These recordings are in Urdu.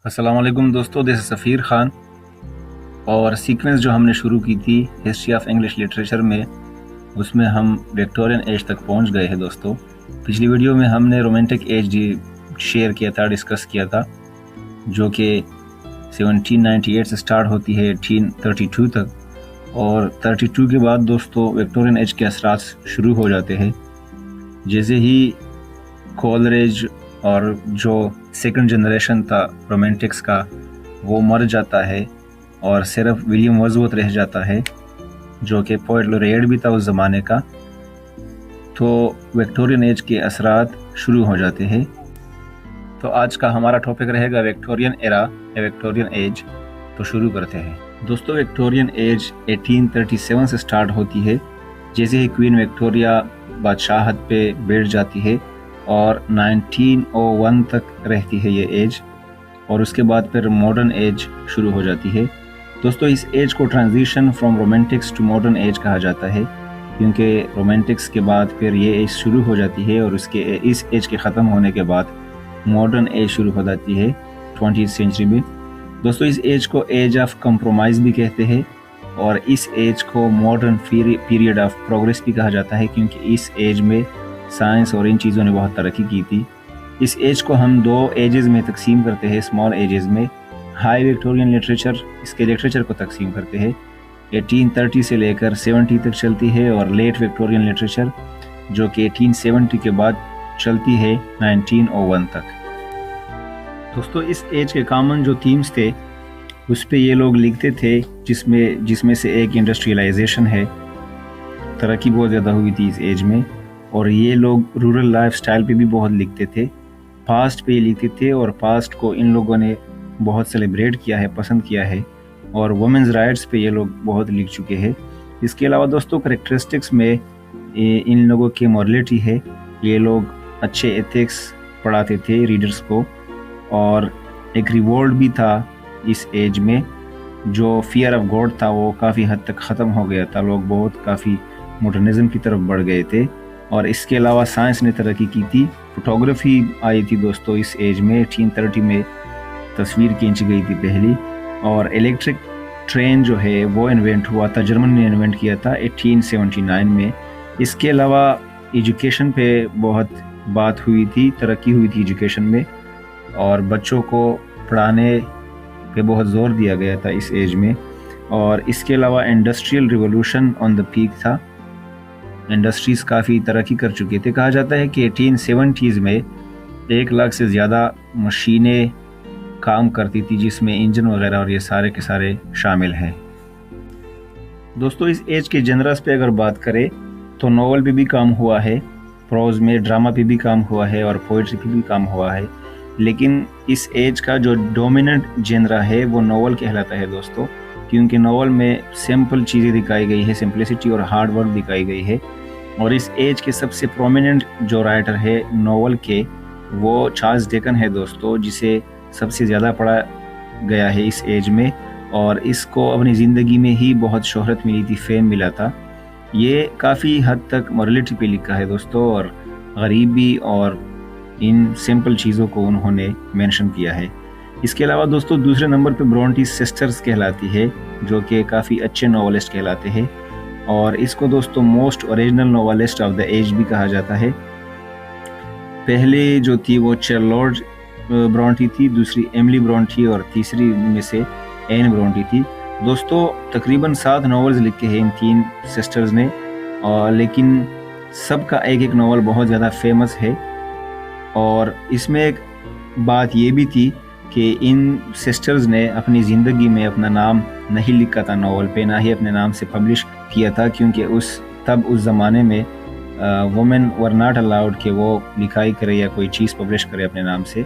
السلام علیکم دوستو، دس از سفیر خان. اور سیکوینس جو ہم نے شروع کی تھی ہسٹری آف انگلش لٹریچر میں، اس میں ہم وکٹورین ایج تک پہنچ گئے ہیں دوستو. پچھلی ویڈیو میں ہم نے رومانٹک ایج شیئر کیا تھا، ڈسکس کیا تھا، جو کہ 1798 سے سٹارٹ ہوتی ہے 1832 تک. اور 32 کے بعد دوستو وکٹورین ایج کے اثرات شروع ہو جاتے ہیں. جیسے ہی کولریج اور جو سیکنڈ جنریشن تھا رومانٹکس کا وہ مر جاتا ہے اور صرف ولیم ورڈزورتھ رہ جاتا ہے، جو کہ پوئٹ لوریٹ بھی تھا اس زمانے کا. تو وکٹورین ایج کے اثرات شروع ہو جاتے ہیں. تو آج کا ہمارا ٹاپک رہے گا وکٹورین ایرا یا وکٹورین ایج. تو شروع کرتے ہیں دوستو. وکٹورین ایج 1837 سے سٹارٹ ہوتی ہے. جیسے ہی کوئین وکٹوریا بادشاہت پہ بیٹھ جاتی ہے اور 1901 تک رہتی ہے یہ ایج، اور اس کے بعد پھر ماڈرن ایج شروع ہو جاتی ہے. دوستو اس ایج کو transition from romantics to modern age کہا جاتا ہے، کیونکہ رومانٹکس کے بعد پھر یہ ایج شروع ہو جاتی ہے، اور اس ایج کے ختم ہونے کے بعد ماڈرن ایج شروع ہو جاتی ہے 20th سینچری میں. دوستو اس ایج کو ایج آف کمپرومائز بھی کہتے ہیں، اور اس ایج کو ماڈرن پیریڈ آف پروگریس بھی کہا جاتا ہے، کیونکہ اس ایج میں سائنس اور ان چیزوں نے بہت ترقی کی تھی. اس ایج کو ہم دو ایجز میں تقسیم کرتے ہیں. اسمال ایجز میں ہائی وکٹورین لٹریچر، اس کے لٹریچر کو تقسیم کرتے ہیں. 1830 سے لے کر 70 تک چلتی ہے، اور لیٹ وکٹورین لٹریچر جو کہ 1870 کے بعد چلتی ہے 1901 تک. دوستو اس ایج کے کامن جو تھیمز تھے اس پہ یہ لوگ لکھتے تھے، جس میں سے ایک انڈسٹریلائزیشن ہے. ترقی بہت زیادہ ہوئی تھی اس ایج میں، اور یہ لوگ رورل لائف سٹائل پہ بھی بہت لکھتے تھے. پاسٹ پہ ہی لکھتے تھے، اور پاسٹ کو ان لوگوں نے بہت سیلیبریٹ کیا ہے، پسند کیا ہے، اور وومنز رائٹس پہ یہ لوگ بہت لکھ چکے ہیں. اس کے علاوہ دوستو کریکٹرسٹکس میں ان لوگوں کی مورلٹی ہے. یہ لوگ اچھے ایتھکس پڑھاتے تھے ریڈرز کو، اور ایک ریوولٹ بھی تھا اس ایج میں. جو فیئر آف گاڈ تھا وہ کافی حد تک ختم ہو گیا تھا. لوگ بہت کافی ماڈرنزم کی طرف بڑھ گئے تھے. اور اس کے علاوہ سائنس نے ترقی کی تھی. فوٹوگرافی آئی تھی دوستو اس ایج میں. 1830 میں تصویر کھینچی گئی تھی پہلی. اور الیکٹرک ٹرین جو ہے وہ انوینٹ ہوا تھا، جرمن نے انوینٹ کیا تھا 1879 میں. اس کے علاوہ ایجوکیشن پہ بہت بات ہوئی تھی، ترقی ہوئی تھی ایجوکیشن میں، اور بچوں کو پڑھانے پہ بہت زور دیا گیا تھا اس ایج میں. اور اس کے علاوہ industrial revolution on the peak تھا. انڈسٹریز کافی ترقی کر چکے تھے. کہا جاتا ہے کہ 1870s میں 1 لاکھ سے زیادہ مشینیں کام کرتی تھی، جس میں انجن وغیرہ اور یہ سارے کے سارے شامل ہیں. دوستو اس ایج کے جنرس پہ اگر بات کریں تو ناول پہ بھی کام ہوا ہے، پروز میں ڈرامہ پہ بھی کام ہوا ہے، اور پوئٹری پہ بھی کام ہوا ہے. لیکن اس ایج کا جو ڈومیننٹ جنرا ہے وہ ناول کہلاتا ہے دوستو، کیونکہ ناول میں سمپل چیزیں دکھائی گئی ہے، سمپلسٹی اور ہارڈ ورک دکھائی گئی ہے. اور اس ایج کے سب سے پرومیننٹ جو رائٹر ہے ناول کے وہ چارلز ڈیکن ہے دوستو، جسے سب سے زیادہ پڑھا گیا ہے اس ایج میں. اور اس کو اپنی زندگی میں ہی بہت شہرت ملی تھی، فیم ملا تھا. یہ کافی حد تک مورلٹی پہ لکھا ہے دوستو، اور غریبی اور ان سمپل چیزوں کو انہوں نے مینشن کیا ہے. اس کے علاوہ دوستو دوسرے نمبر پہ برونٹی سسٹرز کہلاتی ہے، جو کہ کافی اچھے ناولسٹ کہلاتے ہیں. اور اس کو دوستو most original novelist of the age بھی کہا جاتا ہے. پہلے جو تھی وہ چارلوٹ برونٹی تھی، دوسری ایملی برونٹی، اور تیسری میں سے این برونٹی تھی. دوستو تقریباً 7 ناولز لکھے ہیں ان 3 سسٹرز نے، لیکن سب کا ایک ناول بہت زیادہ فیمس ہے. اور اس میں ایک بات یہ بھی تھی کہ ان سسٹرز نے اپنی زندگی میں اپنا نام نہیں لکھا تھا ناول پہ، نہ ہی اپنے نام سے پبلش کیا تھا، کیونکہ اس زمانے میں وومن ور ناٹ الاؤڈ کہ وہ لکھائی کرے یا کوئی چیز پبلش کرے اپنے نام سے.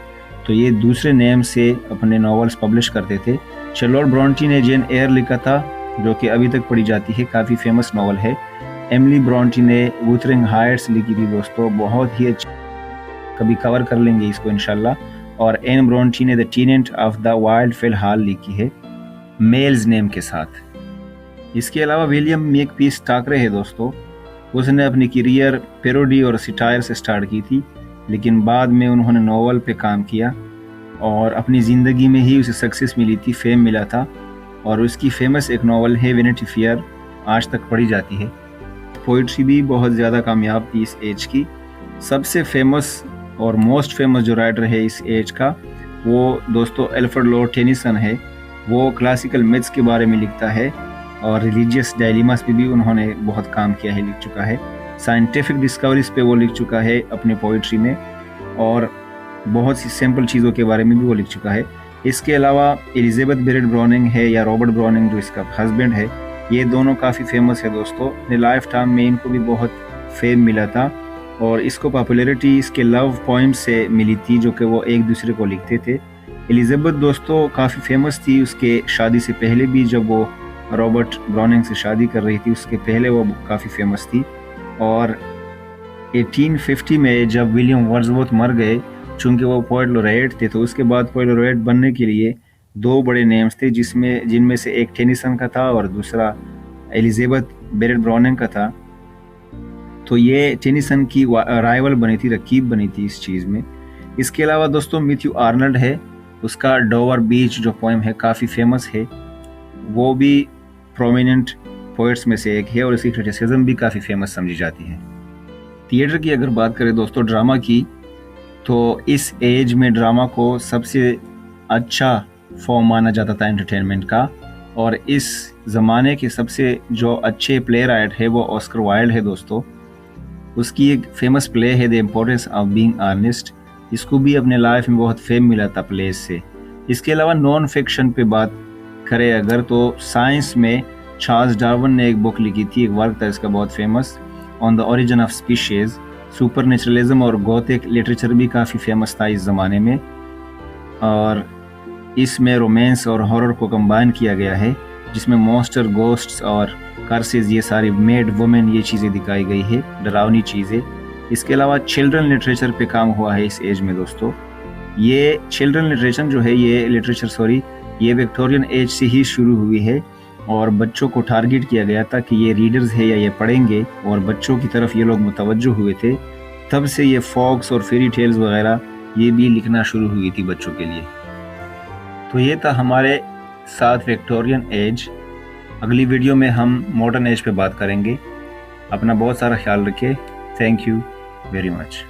تو یہ دوسرے نیم سے اپنے ناولز پبلش کرتے تھے. چارلوٹ برونٹی نے جین ایئر لکھا تھا، جو کہ ابھی تک پڑھی جاتی ہے، کافی فیمس ناول ہے. ایملی برونٹی نے ووتھرنگ ہائٹس لکھی تھی دوستو، بہت ہی اچھی، کبھی کور کر لیں گے اس کو انشاءاللہ. اور این برونٹی نے دا ٹیننٹ آف دا وائلڈ فی الحال لکھی ہے میلز نیم کے ساتھ. اس کے علاوہ ولیم میک پیس ٹاکرے ہے دوستو. اس نے اپنی کیریئر پیروڈی اور سٹائر سے سٹارٹ کی تھی، لیکن بعد میں انہوں نے ناول پہ کام کیا. اور اپنی زندگی میں ہی اسے سکسیس ملی تھی، فیم ملا تھا، اور اس کی فیمس ایک ناول ہے وینٹی فیئر، آج تک پڑھی جاتی ہے۔ پوئٹری بھی بہت زیادہ کامیاب تھی اس ایج کی۔ سب سے فیمس اور موسٹ فیمس جو رائٹر ہے اس ایج کا وہ دوستو الفریڈ لارڈ ٹینیسن ہے۔ وہ کلاسیکل میتھس کے بارے میں لکھتا ہے اور ریلیجیس ڈائلیماس پہ بھی انہوں نے بہت کام کیا ہے، لکھ چکا ہے۔ سائنٹیفک ڈسکوریز پہ وہ لکھ چکا ہے اپنے پوئٹری میں، اور بہت سی سمپل چیزوں کے بارے میں بھی وہ لکھ چکا ہے۔ اس کے علاوہ ایلیزابتھ بیرٹ براؤننگ ہے یا رابرٹ براؤننگ جو اس کا ہسبینڈ ہے، یہ دونوں کافی فیمس ہے دوستو۔ اپنے لائف ٹائم میں ان کو بھی بہت فیم ملا تھا، اور اس کو پاپولیرٹی اس کے لو پوئم سے ملی تھی جو کہ وہ ایک دوسرے کو لکھتے تھے۔ ایلیزابتھ دوستو کافی فیمس تھی اس کے شادی سے پہلے بھی، جب وہ رابرٹ براؤننگ سے شادی کر رہی تھی اس کے پہلے وہ کافی فیمس تھی۔ اور 1850 میں جب ولیم ورڈزورتھ مر گئے، چونکہ وہ پوئٹ لوریٹ تھے، تو اس کے بعد پوئٹ لوریٹ بننے کے لیے دو بڑے نیمز تھے، جن میں سے ایک ٹینیسن کا تھا اور دوسرا ایلیزابتھ بیرٹ براؤننگ کا تھا۔ تو یہ ٹینیسن کی رائیول بنی تھی، رقیب بنی تھی اس چیز میں۔ اس کے علاوہ دوستو میتھیو آرنلڈ ہے، اس کا ڈوور بیچ جو پوئم ہے کافی فیمس ہے، وہ بھی پرومیننٹ پوئٹس میں سے ایک ہے، اور اس کی کرٹیسزم بھی کافی فیمس سمجھی جاتی ہے۔ تھیٹر کی اگر بات کریں دوستو، ڈرامہ کی، تو اس ایج میں ڈرامہ کو سب سے اچھا فارم مانا جاتا تھا انٹرٹینمنٹ کا، اور اس زمانے کے سب سے جو اچھے پلے رائٹ ہے وہ آسکر وائلڈ ہے دوستو۔ اس کی ایک فیمس پلے ہے دی امپورٹنس آف بینگ آرنسٹ، اس کو بھی اپنے لائف میں بہت فیم ملا تھا پلیز سے۔ اس کے علاوہ نان فکشن پہ بات کرے اگر، تو سائنس میں چارلز ڈارون نے ایک بک لکھی تھی، ایک ورک تھا اس کا بہت famous, on the origin of species. Supernaturalism اور گوتھک لٹریچر بھی کافی فیمس تھا اس زمانے میں، اور اس میں رومانس اور ہارر کو کمبائن کیا گیا ہے، جس میں مونسٹر، گوسٹس اور کرسز، یہ ساری میڈ وومن، یہ چیزیں دکھائی گئی ہے، ڈراؤنی چیزیں۔ اس کے علاوہ چلڈرن لٹریچر پہ کام ہوا ہے اس ایج میں دوستو۔ یہ چلڈرن لٹریچر یہ وکٹورین ایج سے ہی شروع ہوئی ہے، اور بچوں کو ٹارگٹ کیا گیا تھا کہ یہ ریڈرز ہے یا یہ پڑھیں گے، اور بچوں کی طرف یہ لوگ متوجہ ہوئے تھے۔ تب سے یہ فوکس اور فیری ٹیلز وغیرہ یہ بھی لکھنا شروع ہوئی تھی بچوں کے لیے۔ تو یہ تھا ہمارے ساتھ وکٹورین ایج۔ اگلی ویڈیو میں ہم ماڈرن ایج پہ بات کریں گے۔ اپنا بہت سارا خیال رکھیں۔ Thank you very much.